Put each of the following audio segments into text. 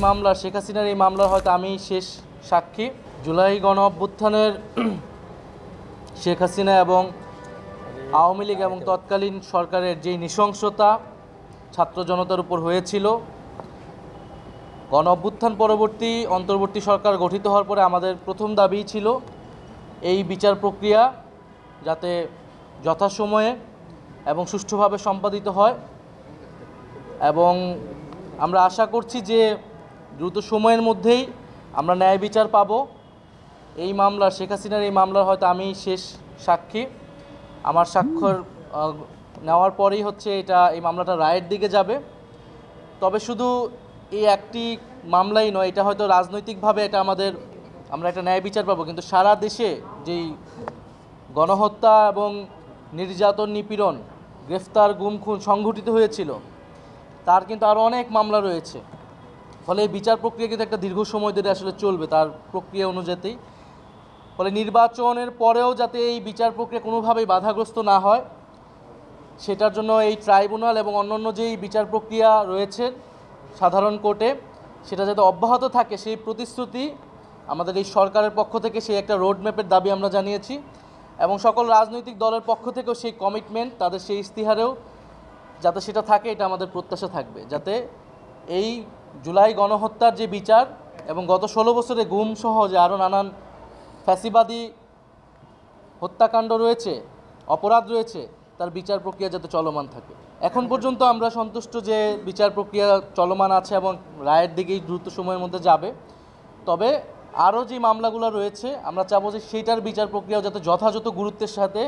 মামলা শেখ হাসিনার এই মামলার হয়তো আমি শেষ সাক্ষী। জুলাই গণ অভ্যুত্থানের শেখ হাসিনা এবং আওয়ামী লীগ এবং তৎকালীন সরকারের যে নৃশংসতা ছাত্র জনতার উপর হয়েছিল, গণ অভ্যুত্থান পরবর্তী অন্তর্বর্তী সরকার গঠিত হওয়ার পরে আমাদের প্রথম দাবি ছিল এই বিচার প্রক্রিয়া যাতে যথাসময়ে এবং সুষ্ঠুভাবে সম্পাদিত হয়, এবং আমরা আশা করছি যে দ্রুত সময়ের মধ্যেই আমরা ন্যায় বিচার পাব। এই মামলার শেখ হাসিনার এই মামলার হয়তো আমি শেষ সাক্ষী। আমার স্বাক্ষর নেওয়ার পরেই এই মামলাটা রায়ের দিকে যাবে। তবে শুধু এই একটি মামলাই নয়, এটা হয়তো রাজনৈতিকভাবে আমরা একটা ন্যায় বিচার পাবো, কিন্তু সারা দেশে যেই গণহত্যা এবং নির্যাতন, নিপীড়ন, গ্রেফতার, গুম, খুন সংঘটিত হয়েছিল, তার কিন্তু আরও অনেক মামলা রয়েছে। ফলে এই বিচার প্রক্রিয়া কিন্তু একটা দীর্ঘ সময় ধরে আসলে চলবে তার প্রক্রিয়া অনুযায়ী। ফলে নির্বাচনের পরেও যাতে এই বিচার প্রক্রিয়া কোনোভাবেই বাধাগ্রস্ত না হয়, সেটার জন্য এই ট্রাইব্যুনাল এবং অন্যান্য যেই বিচার প্রক্রিয়া রয়েছে সাধারণ কোর্টে, সেটা যাতে অব্যাহত থাকে সেই প্রতিশ্রুতি আমাদের এই সরকারের পক্ষ থেকে, সেই একটা রোডম্যাপের দাবি আমরা জানিয়েছি, এবং সকল রাজনৈতিক দলের পক্ষ থেকেও সেই কমিটমেন্ট, তাদের সেই ইস্তিহারেও যাতে সেটা থাকে, এটা আমাদের প্রত্যাশা থাকবে, যাতে এই জুলাই গণহত্যার যে বিচার এবং গত 16 বছরে গুম সহ যে আরও নানান ফ্যাসিবাদী হত্যাকাণ্ড রয়েছে, অপরাধ রয়েছে, তার বিচার প্রক্রিয়া যাতে চলমান থাকে। এখন পর্যন্ত আমরা সন্তুষ্ট যে বিচার প্রক্রিয়া চলমান আছে এবং রায়ের দিকেই দ্রুত সময়ের মধ্যে যাবে। তবে আরও যে মামলাগুলো রয়েছে আমরা চাবো যে সেইটার বিচার প্রক্রিয়াও যাতে যথাযথ গুরুত্বের সাথে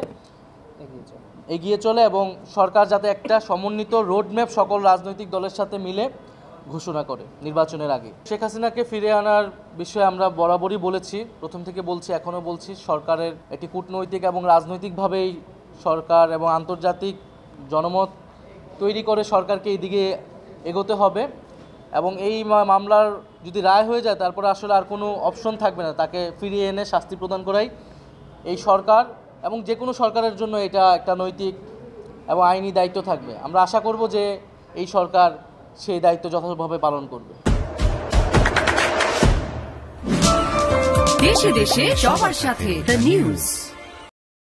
এগিয়ে চলে, এবং সরকার যাতে একটা সমন্বিত রোডম্যাপ সকল রাজনৈতিক দলের সাথে মিলে ঘোষণা করে নির্বাচনের আগে। শেখ হাসিনাকে ফিরে আনার বিষয়ে আমরা বরাবরই বলেছি, প্রথম থেকে বলছি, এখনও বলছি, সরকারের একটি কূটনৈতিক এবং রাজনৈতিকভাবেই সরকার এবং আন্তর্জাতিক জনমত তৈরি করে সরকারকে এই দিকে এগোতে হবে, এবং এই মামলার যদি রায় হয়ে যায় তারপরে আসলে আর কোনো অপশন থাকবে না, তাকে ফিরিয়ে এনে শাস্তি প্রদান করাই এই সরকার এবং যে কোনো সরকারের জন্য এটা একটা নৈতিক এবং আইনি দায়িত্ব থাকবে। আমরা আশা করব যে এই সরকার সেই দায়িত্ব যথাযথভাবে পালন করবে। দেশে দেশে সবার সাথে দ্য নিউজ।